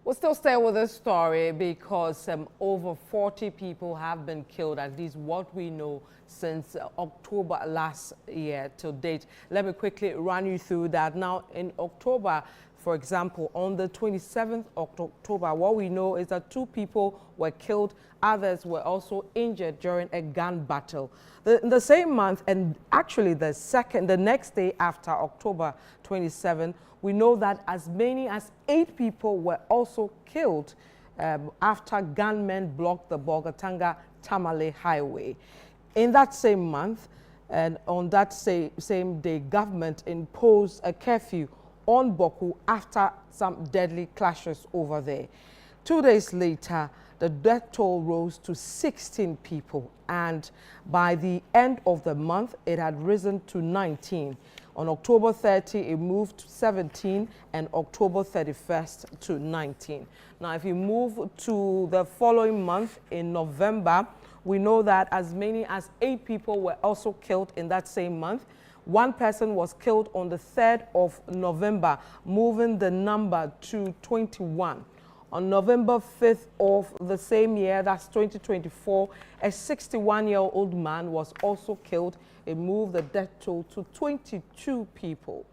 We'll still stay with this story because over 40 people have been killed, at least what we know, since October last year to date. Let me quickly run you through that. Now, in October, for example, on the 27th of October, what we know is that 2 people were killed. Others were also injured during a gun battle. In the same month, and actually the next day after October 27, we know that as many as 8 people were also killed after gunmen blocked the Bolgatanga-Tamale highway. In that same month, and on that same day, government imposed a curfew on Bawku after some deadly clashes over there. 2 days later, the death toll rose to 16 people, and by the end of the month, it had risen to 19. On October 30, it moved to 17, and October 31st to 19. Now, if you move to the following month, in November, we know that as many as 8 people were also killed in that same month. 1 person was killed on the 3rd of November, moving the number to 21. On November 5th of the same year, that's 2024, a 61-year-old man was also killed. It moved the death toll to 22 people.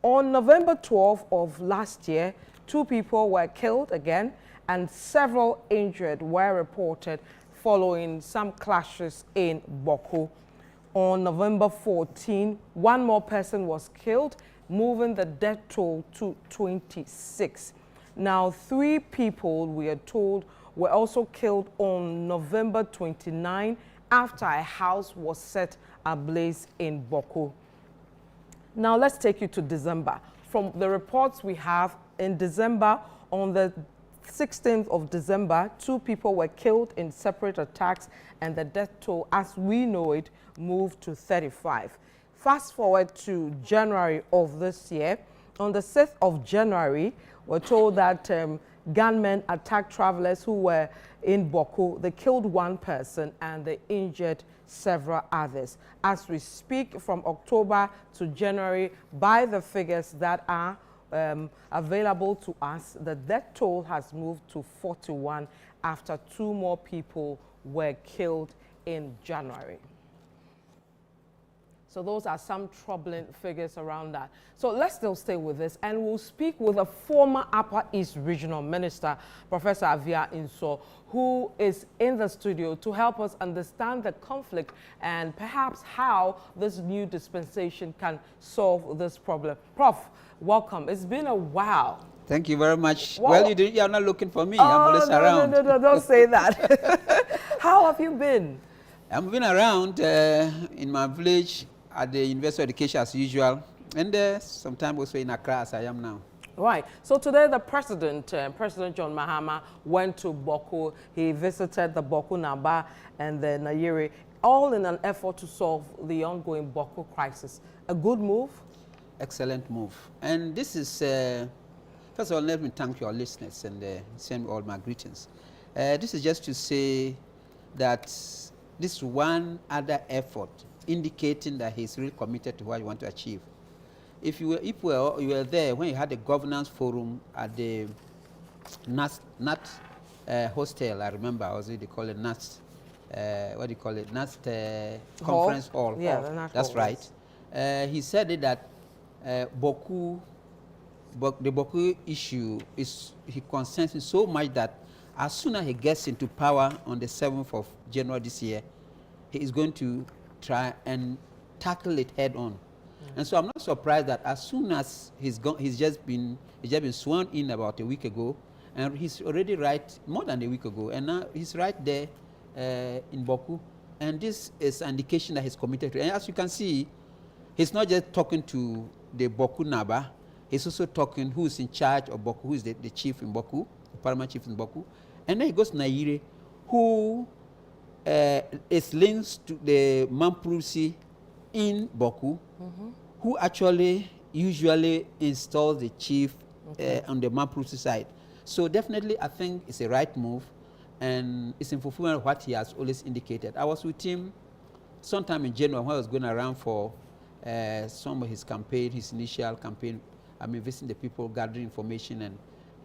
On November 12th of last year, 2 people were killed again, and several injured were reported following some clashes in Bawku. On November 14, 1 more person was killed, moving the death toll to 26. Now, 3 people, we are told, were also killed on November 29 after a house was set ablaze in Bawku. Now, let's take you to December. From the reports we have, in December, on the 16th of December, 2 people were killed in separate attacks, and the death toll, as we know it, moved to 35. Fast forward to January of this year. On the 6th of January, we're told that gunmen attacked travelers who were in Bawku. They killed 1 person and they injured several others. As we speak, from October to January, by the figures that are available to us, the death toll has moved to 41 after 2 more people were killed in January. So those are some troubling figures around that. So let's still stay with this, and we'll speak with a former Upper East Regional Minister, Professor Avia Inso, who is in the studio to help us understand the conflict and perhaps how this new dispensation can solve this problem. Prof, welcome. It's been a while. Thank you very much. Well, you're not looking for me. I'm always around. No, don't say that. How have you been? I've been around in my village, at the University of Education as usual, and sometimes also in Accra as I am now. Right. So today the President John Mahama, went to Bawku. He visited the Bawku Naba and the Nayiri, all in an effort to solve the ongoing Bawku crisis. A good move? Excellent move. And this is, first of all, let me thank your listeners and send all my greetings. This is just to say that this one other effort indicating that he's really committed to what you want to achieve. If you were there when you had the governance forum at the NAT hostel, I remember, or they call it NAT, what do you call it, NAT conference hall. Yeah, the NAT that's hall, right. Yes. He said that the Bawku issue he concerns him so much that as soon as he gets into power on the 7th of January this year, he is going to try and tackle it head on. And so I'm not surprised that as soon as he's just been sworn in about a week ago, and he's already more than a week ago, and now he's right there in Bawku, and this is an indication that he's committed to it. And as you can see, he's not just talking to the Bawku Naba, he's also talking who's in charge of Bawku, who's the chief in Bawku, the paramount chief in Bawku, and then he goes to Nayiri, who is linked to the Mamprusi in Bawku, who actually usually installs the chief on the Mamprusi side. So definitely I think it's a right move, and it's in fulfillment of what he has always indicated. I was with him sometime in January when I was going around for some of his campaign, his initial campaign. I mean, visiting the people, gathering information, and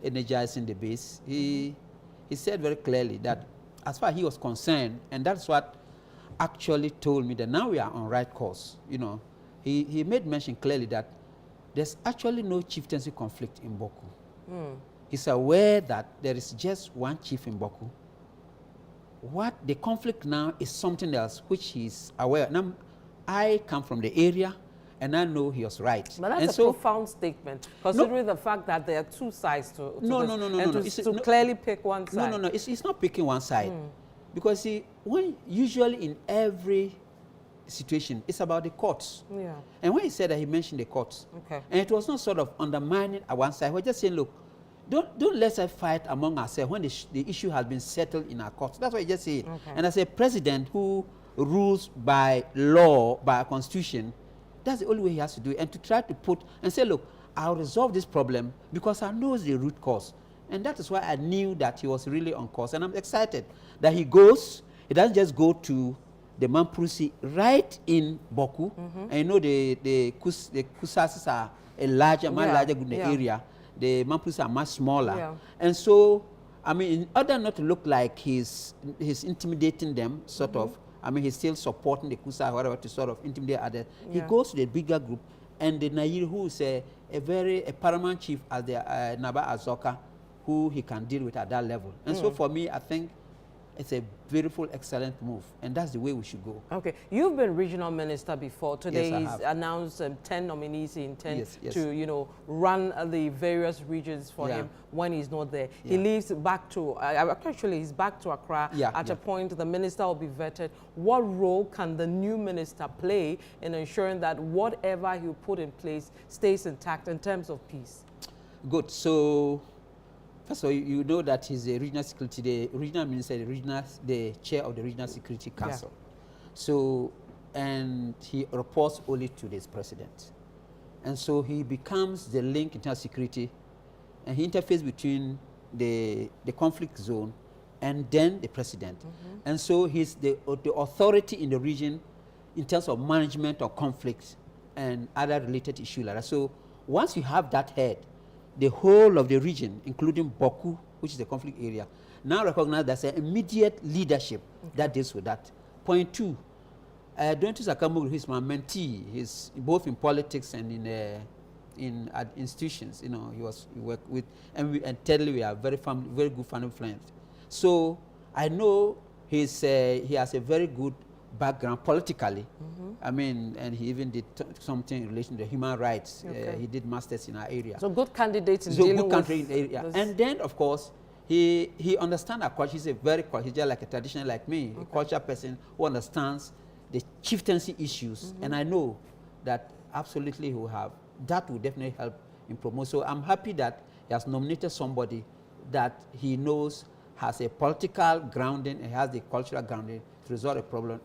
energizing the base, he said very clearly that as far as he was concerned, and that's what actually told me that now we are on right course. You know, he made mention clearly that there's actually no chieftaincy conflict in Bawku. He's aware that there is just one chief in Bawku. What the conflict now is something else, which he's aware. Now, I come from the area, and I know he was right. But that's a profound statement, considering the fact that there are two sides to this. To clearly pick one side. No, it's not picking one side. Because see, usually in every situation, it's about the courts. Yeah. And when he said that, he mentioned the courts. Okay. And it was not sort of undermining at one side. We're just saying, look, don't let us fight among ourselves when the issue has been settled in our courts. That's what he just said. Okay. And as a president who rules by law, by a constitution, that's the only way he has to do it. And to try to put and say, look, I'll resolve this problem because I know the root cause. And that is why I knew that he was really on course. And I'm excited that he doesn't just go to the Mamprusi right in Bawku. And you know the Kusasis are a larger group in the area. The Mamprusi are much smaller. Yeah. And so, I mean, in order not to look like he's intimidating them, sort of, I mean, he's still supporting the Kusa, whatever, to sort of intimidate others. He goes to the bigger group, and the Nairi, who is a paramount chief as the Naba Azoka, who he can deal with at that level. And so for me, I think it's a beautiful, excellent move, and that's the way we should go. Okay, you've been regional minister before. Today he's announced 10 nominees he intends to, you know, run the various regions for him when he's not there. He leaves back to, actually he's back to Accra at a point. The minister will be vetted. What role can the new minister play in ensuring that whatever he put in place stays intact in terms of peace? Good. So, first of all, you know that he's a regional security, the regional minister, the chair of the Regional Security Council. So, and he reports only to this president. And so he becomes the link in terms of security, and he interfaces between the conflict zone and then the president. And so he's the authority in the region in terms of management of conflicts and other related issues like that. So once you have that head, the whole of the region, including Bawku, which is the conflict area, now recognize there's an immediate leadership that deals with that. Point two, Dontus Akamuglu, he's my mentee. He's both in politics and in institutions. You know, he worked with, and Tedley, we are very good family friends. So I know he has a very good background politically. I mean, and he even did something in relation to human rights. He did masters in our area. So good candidates in dealing with in the area. And then, of course, he understands our culture. He's he's just like a traditional like me, a culture person who understands the chieftaincy issues. And I know that absolutely he will have. That will definitely help in promote. So I'm happy that he has nominated somebody that he knows has a political grounding and has the cultural grounding to resolve a problem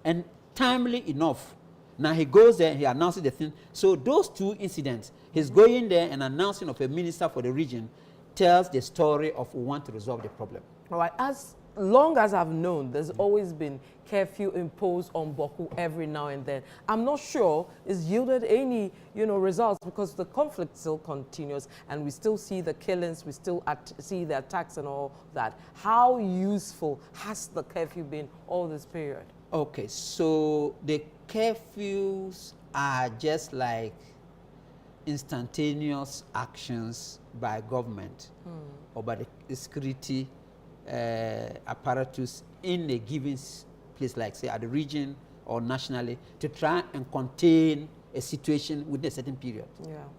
and timely enough. Now he goes there and he announces the thing. So those two incidents, he's going there and announcing of a minister for the region, tells the story of we want to resolve the problem. All right. As long as I've known, there's always been curfew imposed on Bawku every now and then. I'm not sure it's yielded any, results because the conflict still continues and we still see the killings, we still see the attacks and all that. How useful has the curfew been all this period? Okay, so the curfews are just like instantaneous actions by government or by the security apparatus in a given place, like say at the region or nationally, to try and contain a situation within a certain period.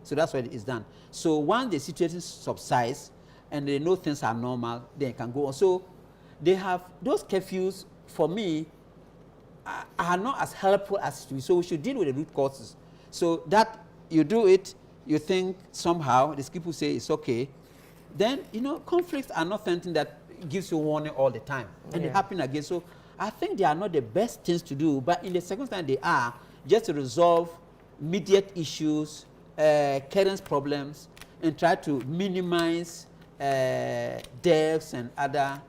So that's what is done. So once the situation subsides and they know things are normal, they can go on. So they have those curfews, for me, are not as helpful as we. So we should deal with the root causes. So that you do it, you think somehow, these people say it's okay, then, conflicts are not something that gives you warning all the time. And they happen again. So I think they are not the best things to do, but in the circumstance they are, just to resolve immediate issues, current problems, and try to minimize deaths and other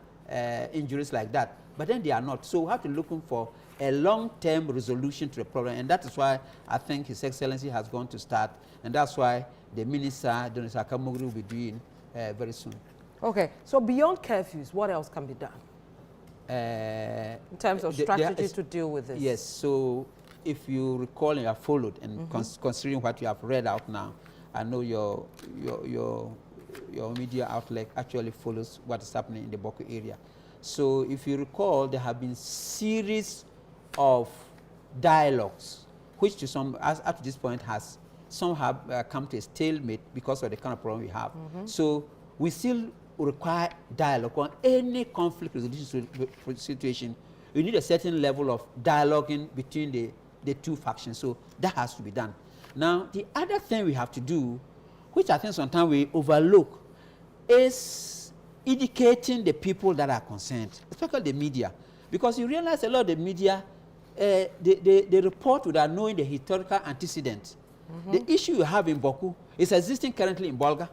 injuries like that. But then they are not. So we have to look for a long-term resolution to the problem, and that is why I think His Excellency has gone to start, and that's why the Minister, Donald Akamuglu, will be doing very soon. Okay, so beyond curfews, what else can be done in terms of strategy to deal with this? Yes, so if you recall and you have followed and considering what you have read out now, I know your media outlet actually follows what is happening in the Bawku area. So if you recall, there have been series of dialogues, which to some, up to this point, some have come to a stalemate because of the kind of problem we have. So we still require dialogue on any conflict resolution situation. You need a certain level of dialoguing between the two factions. So that has to be done. Now, the other thing we have to do, which I think sometimes we overlook, is educating the people that are concerned, especially the media. Because you realize a lot of the media, they report without knowing the historical antecedents. The issue you have in Bawku is existing currently in Bolga.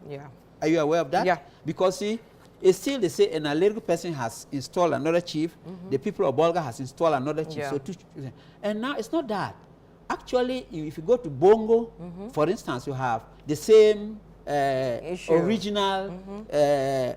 Yeah. Are you aware of that? Yeah. Because see, it's still they say an alleged person has installed another chief, the people of Bolga has installed another chief. Yeah. So and now it's not that. Actually, if you go to Bongo, for instance, you have the same original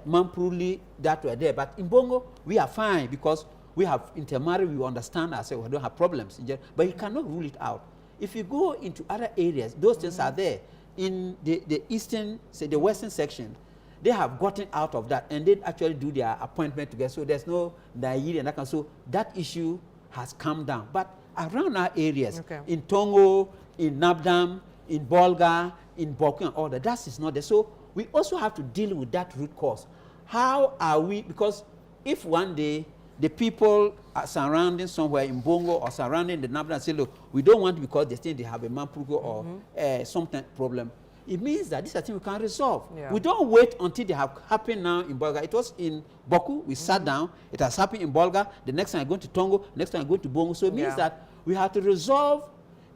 Mampruli that were there. But in Bongo, we are fine because we have intermarried, we understand ourselves, we don't have problems. But you cannot rule it out. If you go into other areas, those things are there. In the eastern, say the western section, they have gotten out of that and they actually do their appointment together. So there's no Nairi and that kind. So that issue has come down. But around our areas, in Tongo, in Nabdam, in Bolga, in Bawku and all that is not there. So we also have to deal with that root cause. How are we, because if one day the people are surrounding somewhere in Bongo or surrounding the Nabdam and say, look, we don't want because they think they have a Mamprugo or some problem, it means that this is a thing we can resolve. Yeah. We don't wait until they have happened now in Bolga. It was in Bawku, we sat down, it has happened in Bolga, the next time I go to Tongo, next time I go to Bongo. So it means that we have to resolve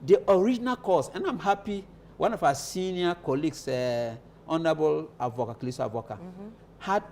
the original cause. And I'm happy, one of our senior colleagues, Honorable Avoka, Kalisa Avoka, had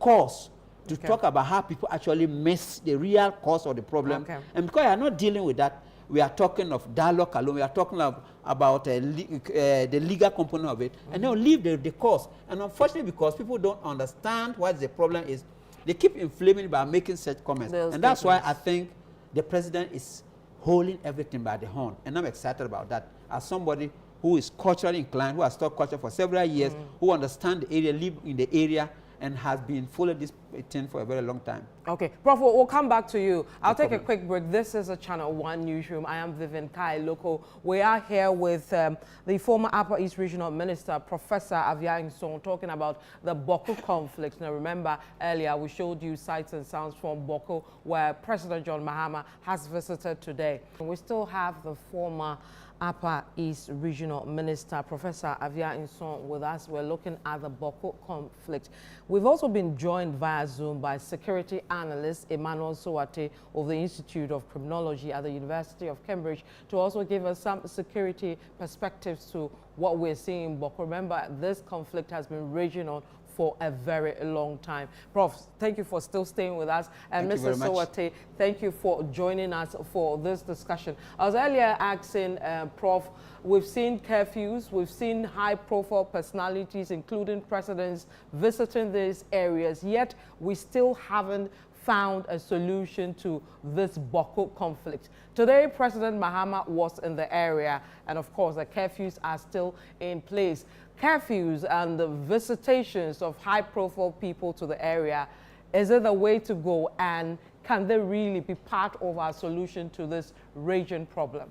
cause to talk about how people actually miss the real cause of the problem. And because we are not dealing with that, we are talking of dialogue alone, we are talking about the legal component of it, and then we leave the cause. And unfortunately, because people don't understand what the problem is, they keep inflaming it by making such comments. And that's why I think the president is holding everything by the horn. And I'm excited about that. As somebody who is culturally inclined, who has taught culture for several years, who understands the area, live in the area, and has been following this thing for a very long time. Okay. Prof, we'll come back to you. I'll take a quick break. This is a Channel One newsroom. I am Vivian Kai Loco. We are here with the former Upper East Regional Minister, Professor Avia Insong, talking about the Bawku conflict. Now, remember, earlier we showed you sights and sounds from Bawku, where President John Mahama has visited today. We still have the former Upper East Regional Minister, Professor Avia Insong, with us. We're looking at the Bawku conflict. We've also been joined via Zoom by security analyst Emmanuel Sowate of the Institute of Criminology at the University of Cambridge to also give us some security perspectives to what we're seeing in Bawku. Remember, this conflict has been raging on for a very long time. Prof, thank you for still staying with us. And Mr. Sowate, thank you for joining us for this discussion. I was earlier asking Prof, we've seen curfews, we've seen high-profile personalities, including presidents, visiting these areas, yet we still haven't found a solution to this Bawku conflict. Today, President Mahama was in the area, and of course, the curfews are still in place. Curfews and the visitations of high-profile people to the area, is it the way to go, and can they really be part of our solution to this raging problem?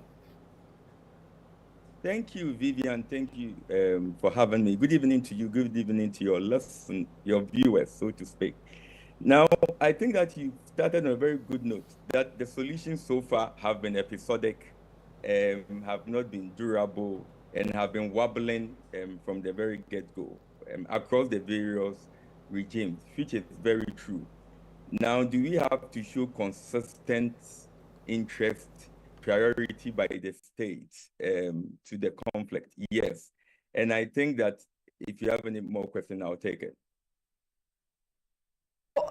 Thank you, Vivian. Thank you for having me. Good evening to you. Good evening to your listeners, your viewers, so to speak. Now, I think that you started on a very good note, that the solutions so far have been episodic, have not been durable, and have been wobbling from the very get-go across the various regimes, which is very true. Now, do we have to show consistent interest, priority by the states to the conflict? Yes. And I think that if you have any more questions, I'll take it.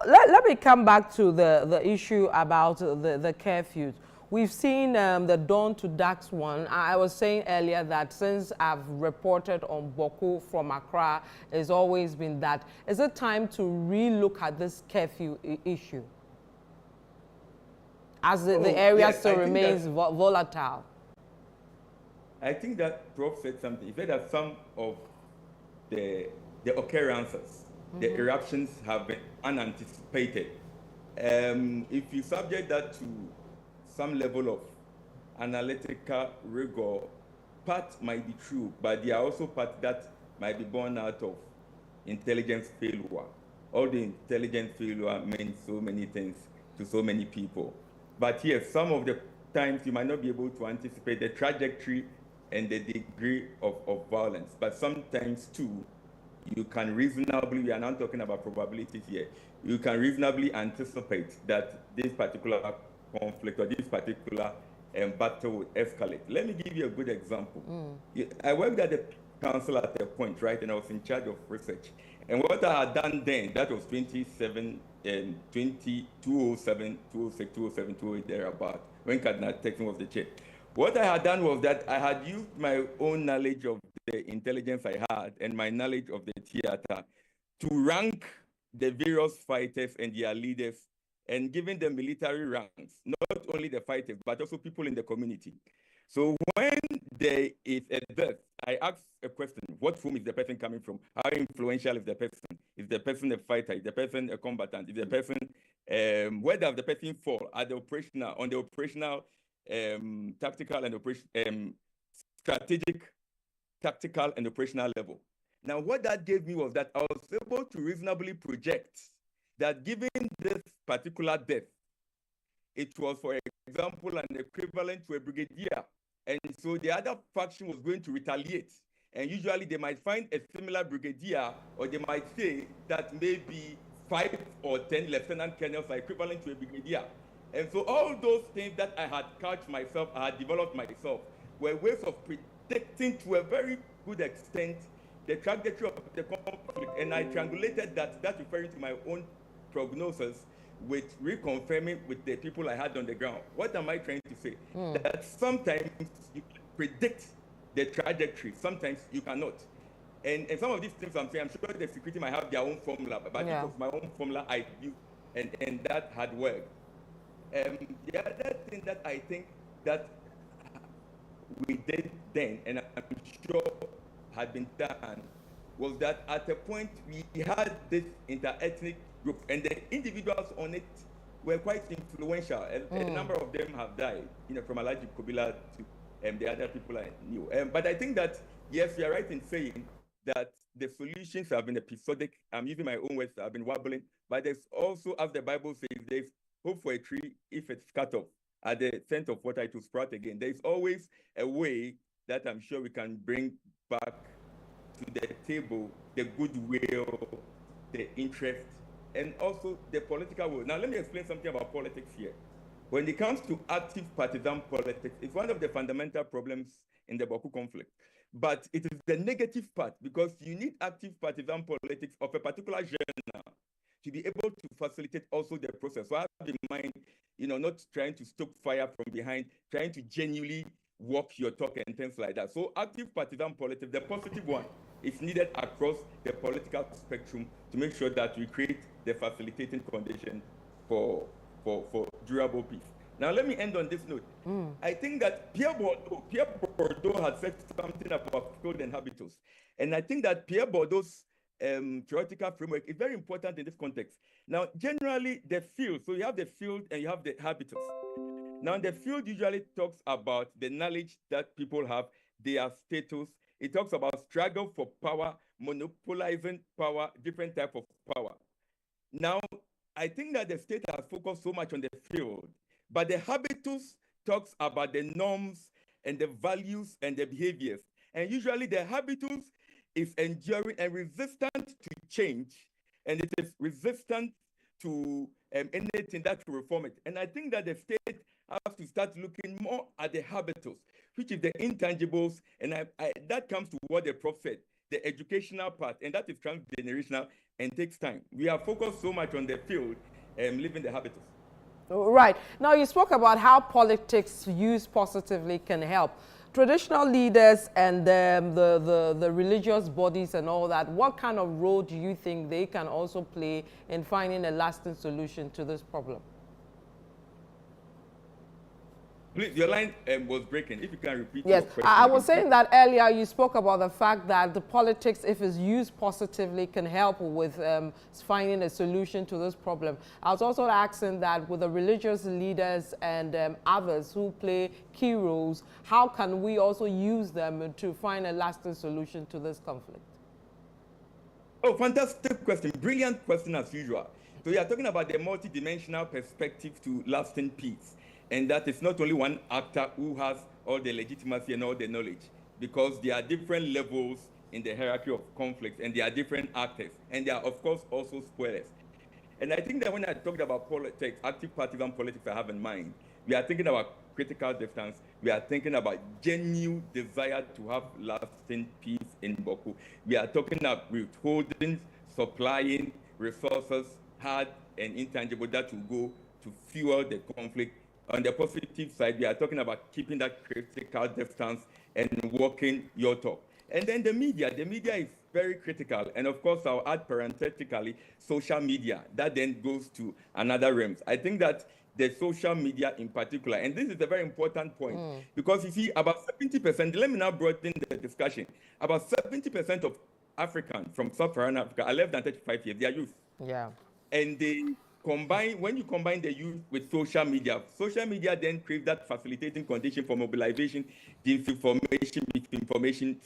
Let me come back to the issue about the curfews. We've seen the dawn to dusk one. I was saying earlier that since I've reported on Bawku from Accra, it's always been that. Is it time to re-look at this curfew issue? As the area yes, still remains volatile. I think that Prof said something. He said that some of the occurrences, the eruptions have been unanticipated. If you subject that to some level of analytical rigor, part might be true, but there are also parts that might be born out of intelligence failure. All the intelligence failure means so many things to so many people. But yes, some of the times you might not be able to anticipate the trajectory and the degree of violence, but sometimes too, you can reasonably, we are not talking about probabilities here, you can reasonably anticipate that this particular conflict or this particular battle would escalate. Let me give you a good example. I worked at the council at a point, right, and I was in charge of research. And what I had done then, that was 2007, 2007, 2006, 2007, 2008, thereabout, when Cardinal Texan was the chair. What I had done was that I had used my own knowledge of the intelligence I had and my knowledge of the theater to rank the various fighters and their leaders and giving them military ranks, not only the fighters, but also people in the community. So when there is a death, I ask a question: what room is the person coming from? How influential is the person? Is the person a fighter? Is the person a combatant? Is the person, where does the person fall at the operational, on the operational, tactical and strategic, tactical and operational level? Now, what that gave me was that I was able to reasonably project that given this particular death, it was, for example, an equivalent to a brigadier. And so the other faction was going to retaliate. And usually they might find a similar brigadier, or they might say that maybe 5 or 10 lieutenant colonels are equivalent to a brigadier. And so all those things that I had couched myself, I had developed myself, were ways of predicting to a very good extent the trajectory of the conflict. And I triangulated that referring to my own prognosis with reconfirming with the people I had on the ground. What am I trying to say? That sometimes you can predict the trajectory, sometimes you cannot. And some of these things I'm saying, I'm sure the security might have their own formula, but it was my own formula I used, and that had worked. The other thing that I think that we did then, and I'm sure had been done, was that at a point we had this inter-ethnic group, and the individuals on it were quite influential. A number of them have died, from Alhaji Kobila to the other people I knew. But I think that, yes, you're right in saying that the solutions have been episodic. I'm using my own words, I've been wobbling, but there's also, as the Bible says, there's hope for a tree if it's cut off. At the scent of water, it will sprout again. There's always a way that I'm sure we can bring back to the table the goodwill, the interest, and also the political will. Now, let me explain something about politics here. When it comes to active partisan politics, it's one of the fundamental problems in the Bawku conflict. But it is the negative part, because you need active partisan politics of a particular genre to be able to facilitate also the process. So I have in mind, not trying to stoke fire from behind, trying to genuinely walk your talk and things like that. So active partisan politics, the positive one, is needed across the political spectrum to make sure that we create the facilitating condition for durable peace. Now, let me end on this note. I think that Pierre Bourdieu had said something about field and habitus. And I think that Pierre Bourdieu's theoretical framework is very important in this context. Now, generally, the field, so you have the field and you have the habitus. Now, the field usually talks about the knowledge that people have, their status. It talks about struggle for power, monopolizing power, different type of power. Now, I think that the state has focused so much on the field, but the habitus talks about the norms and the values and the behaviors. And usually the habitus is enduring and resistant to change, and it is resistant to anything that will reform it. And I think that the state has to start looking more at the habitus, which is the intangibles, and that comes to what the Prof said, the educational part, and that is transgenerational and takes time. We are focused so much on the field, leaving the habitus. Right. Now, you spoke about how politics used positively can help. Traditional leaders and the religious bodies and all that, what kind of role do you think they can also play in finding a lasting solution to this problem? Please, your line was breaking. If you can repeat Yes, your question. I was saying that earlier. You spoke about the fact that the politics, if it's used positively, can help with finding a solution to this problem. I was also asking that with the religious leaders and others who play key roles, how can we also use them to find a lasting solution to this conflict? Oh, fantastic question. Brilliant question as usual. So you are talking about the multidimensional perspective to lasting peace. And that is not only one actor who has all the legitimacy and all the knowledge, because there are different levels in the hierarchy of conflict, and there are different actors, and there are, of course, also spoilers. And I think that when I talked about politics, active partisan politics I have in mind, we are thinking about critical distance, we are thinking about genuine desire to have lasting peace in Bawku. We are talking about withholding, supplying resources, hard and intangible, that will go to fuel the conflict. On the positive side, we are talking about keeping that critical distance and walking your talk. And then the media is very critical. And of course, I'll add parenthetically, social media. That then goes to another realm. I think that the social media in particular, and this is a very important point, because you see, about 70%, let me now broaden the discussion, about 70% of Africans from sub-Saharan Africa are less than 35 years, they are youth. Yeah. And they combine, when you combine the youth with social media then creates that facilitating condition for mobilization, disinformation, misinformation,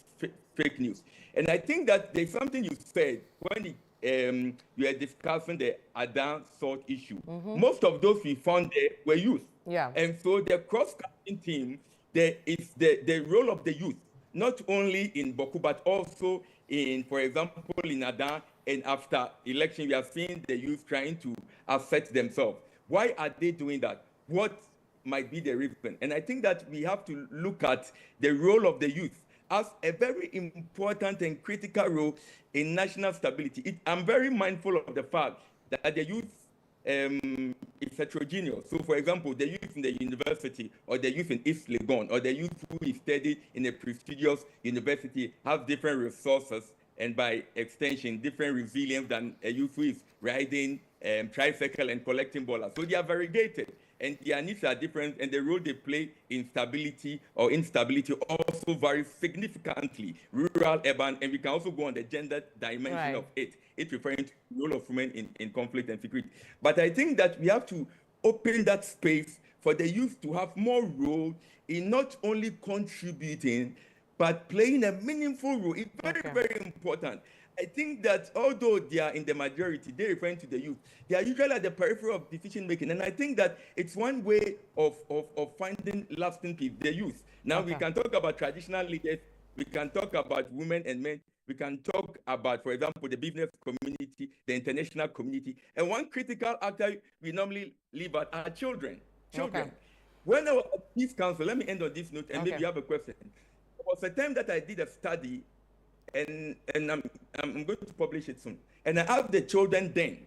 fake news. And I think that there's something you said when you are discussing the Adan salt issue. Most of those we found there were youth. Yeah. And so the cross-cutting team, there is the role of the youth, not only in Bawku, but also in, for example, in Adan. And after election, we have seen the youth trying to assert themselves. Why are they doing that? What might be the reason? And I think that we have to look at the role of the youth as a very important and critical role in national stability. I'm very mindful of the fact that the youth is heterogeneous. So, for example, the youth in the university, or the youth in East Legon, or the youth who is studied in a prestigious university have different resources, and by extension, different resilience than a youth who is riding tricycle and collecting dollars. So they are variegated, and their needs are different, and the role they play in stability or instability also varies significantly, rural, urban, and we can also go on the gender dimension of it. It's referring to the role of women in conflict and security. But I think that we have to open that space for the youth to have more role in not only contributing, but playing a meaningful role. It's very, very important. I think that although they are in the majority, they're referring to the youth, they are usually at the periphery of decision making. And I think that it's one way of finding lasting peace, the youth. Now we can talk about traditional leaders, we can talk about women and men, we can talk about, for example, the business community, the international community. And one critical actor we normally leave at are children. When I was at Peace Council, let me end on this note, and maybe you have a question. There was a time that I did a study, and I'm going to publish it soon. And I asked the children then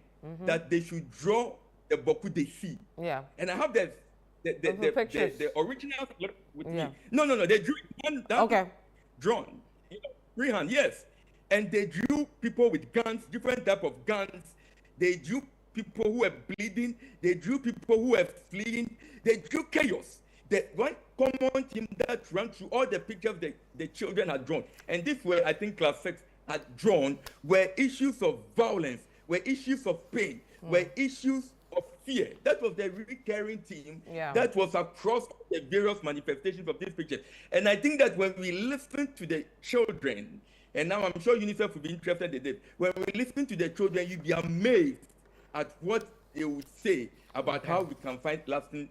that they should draw the Bawku they see. Yeah. And I have the original with me. No, they drew it drawn. Freehand, yes. And they drew people with guns, different type of guns. They drew people who were bleeding. They drew people who were fleeing. They drew chaos. The one common theme that ran through all the pictures the children had drawn, and this were, I think, class 6 had drawn, were issues of violence, were issues of pain, were issues of fear. That was the recurring theme that was across the various manifestations of this picture. And I think that when we listen to the children, and now I'm sure UNICEF will be interested in this, when we listen to the children, you'll be amazed at what they would say about how we can find lasting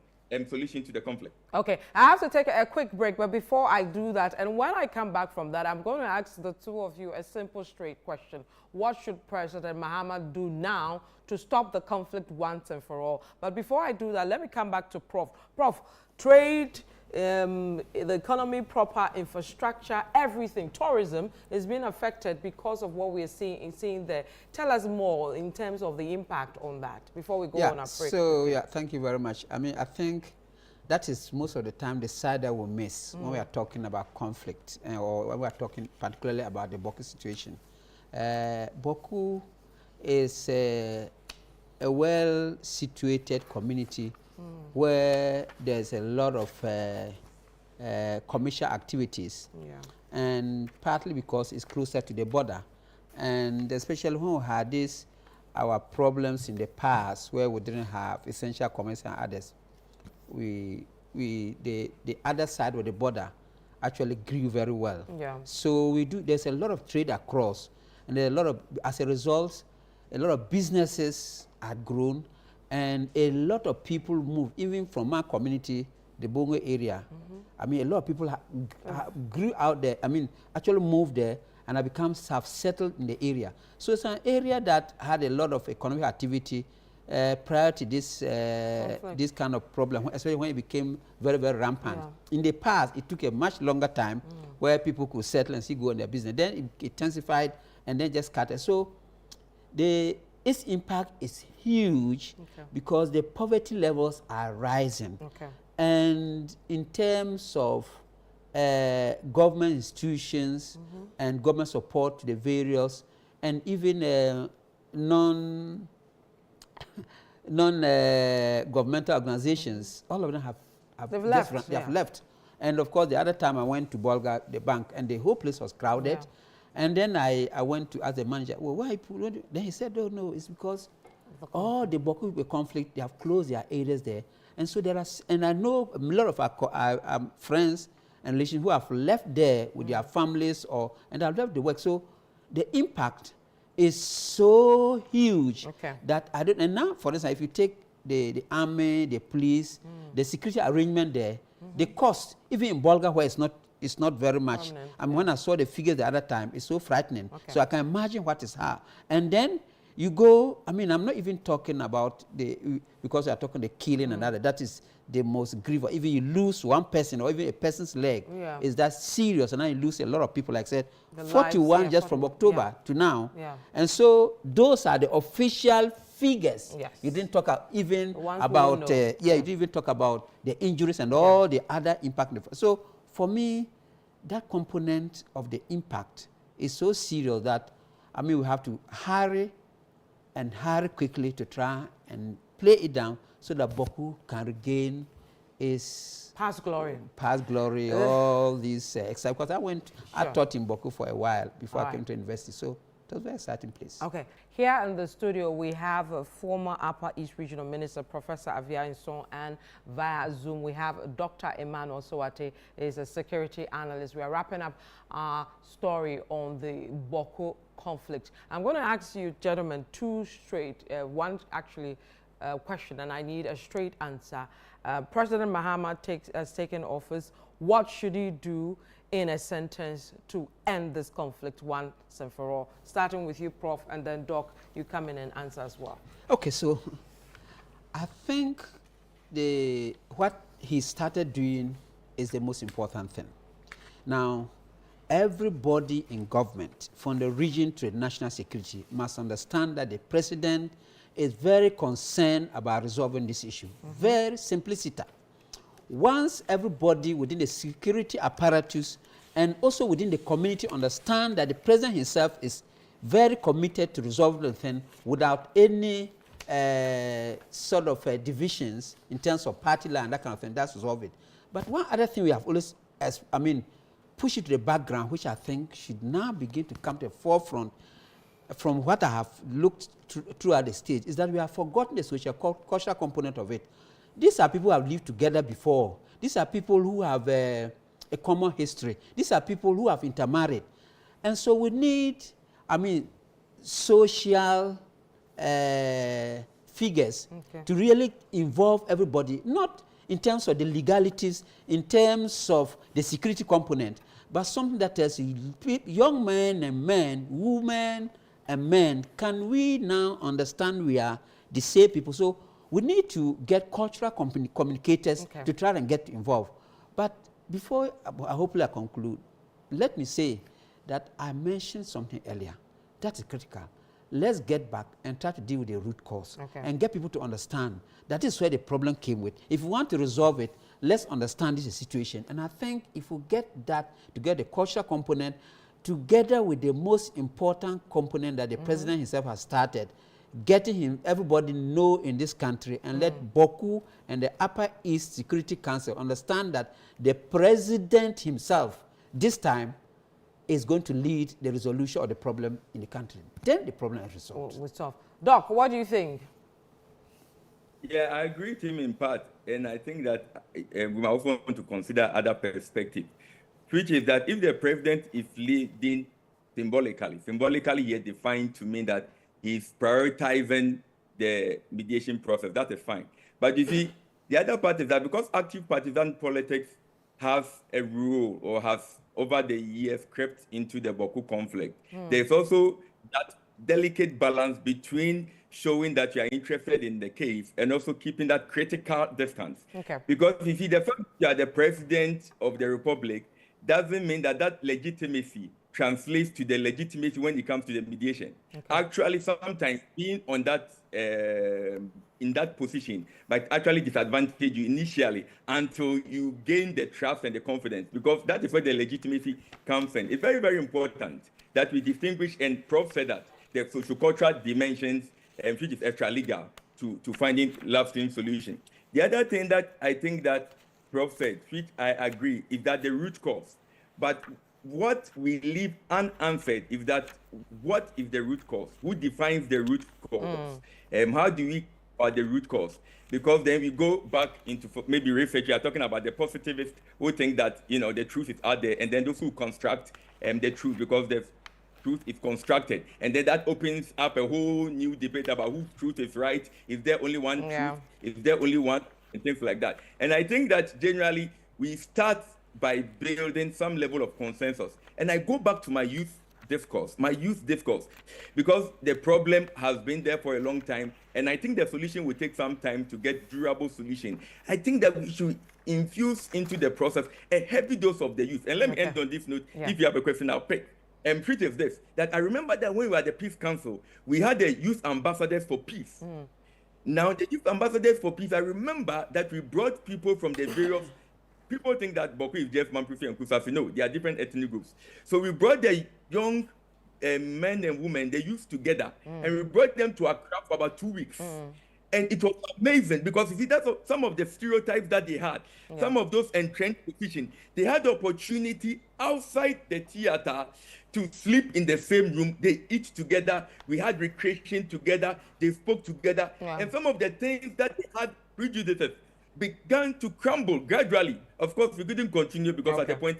solution to the conflict. Okay, I have to take a quick break, but before I do that, and when I come back from that, I'm going to ask the two of you a simple, straight question. What should President Mahama do now to stop the conflict once and for all? But before I do that, let me come back to Prof. Prof, trade the economy proper, infrastructure, everything, tourism is being affected because of what we're seeing there. Tell us more in terms of the impact on that before we go on a break. So, thank you very much. I mean, I think that is most of the time the side that we miss when we are talking about conflict or when we are talking particularly about the Bawku situation. Bawku is a well-situated community where there's a lot of commercial activities, and partly because it's closer to the border, and especially when we had our problems in the past where we didn't have essential commerce and others, the other side of the border actually grew very well. So there's a lot of trade across, and there are a lot of, as a result, a lot of businesses had grown, and a lot of people moved, even from our community, the Bongo area. I mean, a lot of people grew out there, I mean, actually moved there and have become self-settled in the area. So it's an area that had a lot of economic activity prior to this kind of problem, especially when it became very, very rampant. In the past, it took a much longer time where people could settle and go on their business. Then it intensified and then just scattered. So its impact is huge because the poverty levels are rising. And in terms of government institutions and government support to the various and even non-governmental organizations, all of them have left. And of course, the other time I went to Bolga, the bank, and the whole place was crowded. And then I went to ask the manager, well, why? Then he said, oh, no, it's because all the Bawku conflict, they have closed their areas there. And so there are, and I know a lot of our friends and relations who have left there with their families and have left the work. So the impact is so huge that I don't, and now, for instance, if you take the army, the police, the security arrangement there, the cost, even in Bolga where it's not very much. I mean, when I saw the figures the other time, it's so frightening. So I can imagine what is how. And then you go, I mean, I'm not even talking about because we are talking the killing and other, that is the most grievous. Even you lose one person or even a person's leg, is that serious? And now you lose a lot of people, like I said, 41 just from October to now. And so those are the official figures. You didn't talk even about, you didn't even talk about the injuries and all the other impact. So for me, that component of the impact is so serious that, I mean, we have to hurry quickly to try and play it down so that Bawku can regain its past glory. All these exciting. Because I taught in Bawku for a while before I came to university. So it was a very exciting place. Okay. Here in the studio, we have a former Upper East Regional Minister, Professor Avia Inson, and via Zoom, we have Dr. Emmanuel Sowate, is a security analyst. We are wrapping up our story on the Bawku conflict. I'm going to ask you, gentlemen, one actually question, and I need a straight answer. President Mahama has taken office. What should he do in a sentence to end this conflict once and for all? Starting with you, Prof, and then Doc, you come in and answer as well. Okay, so I think what he started doing is the most important thing. Now, everybody in government, from the region to the national security, must understand that the president is very concerned about resolving this issue. Very simplicity. Once everybody within the security apparatus and also within the community understand that the president himself is very committed to resolve the thing without any sort of divisions in terms of party line, that kind of thing, that's resolve it. But one other thing we have always, push it to the background, which I think should now begin to come to the forefront from what I have looked throughout the stage, is that we have forgotten the social component of it. These are people who have lived together before. These are people who have a common history. These are people who have intermarried. And so we need, social figures to really involve everybody, not in terms of the legalities, in terms of the security component, but something that tells young men and men, women and men, can we now understand we are the same people? So we need to get cultural communicators to try and get involved. But before hopefully I conclude, let me say that I mentioned something earlier. That is critical. Let's get back and try to deal with the root cause and get people to understand that is where the problem came with. If we want to resolve it, let's understand this situation. And I think if we get that, to get the cultural component, together with the most important component that the president himself has started, getting him, everybody know in this country, and let Bawku and the Upper East Security Council understand that the president himself, this time, is going to lead the resolution of the problem in the country. Then the problem is resolved. Doc, what do you think? Yeah, I agree with him in part, and I think that we might also want to consider other perspective, which is that if the president is leading symbolically here defined to mean that he's prioritizing the mediation process, that is fine. But you see, the other part is that because active partisan politics has a rule or has over the years crept into the Bawku conflict, there's also that delicate balance between showing that you are interested in the case and also keeping that critical distance. Because you see, the fact that you are the president of the republic doesn't mean that that legitimacy translates to the legitimacy when it comes to the mediation. Actually, sometimes being on that in that position might actually disadvantage you initially until you gain the trust and the confidence, because that is where the legitimacy comes in. It's very, very important that we distinguish, and Prof said that the sociocultural dimensions, which is extra-legal, to finding lasting solution. The other thing that I think that Prof said, which I agree, is that the root cause. But what we leave unanswered is that what is the root cause? Who defines the root cause? How do we the root cause? Because then we go back into maybe research. We are talking about the positivists who think that, you know, the truth is out there, and then those who construct the truth because the truth is constructed, and then that opens up a whole new debate about whose truth is right. Is there only one truth? Is there only one? And things like that. And I think that generally we start by building some level of consensus. And I go back to my youth discourse, because the problem has been there for a long time, and I think the solution will take some time to get durable solution. I think that we should infuse into the process a heavy dose of the youth. And let me end on this note. If you have a question, I'll pick. And truth is this, that I remember that when we were at the Peace Council, we had the youth ambassadors for peace. Now, the youth ambassadors for peace, I remember that we brought people from the various. People think that Bawku is just Mamprisi and Kusafi. No, they are different ethnic groups. So we brought the young men and women, they used together, and we brought them to Accra for about 2 weeks. And it was amazing because you see, that's some of the stereotypes that they had, some of those entrenched positions. They had the opportunity outside the theater to sleep in the same room. They eat together. We had recreation together. They spoke together. And some of the things that they had prejudices began to crumble gradually. Of course, we couldn't continue because at the point,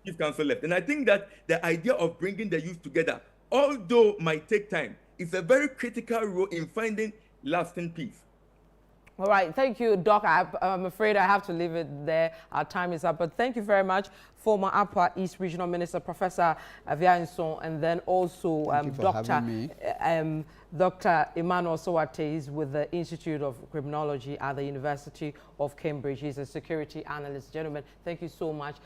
Chief Council left. And I think that the idea of bringing the youth together, although might take time, is a very critical role in finding lasting peace. All right, thank you, Doc. I'm afraid I have to leave it there. Our time is up, but thank you very much, former Upper East Regional Minister, Professor Avia Nson, and then also Dr. Emmanuel Sowates with the Institute of Criminology at the University of Cambridge. He's a security analyst. Gentlemen, thank you so much.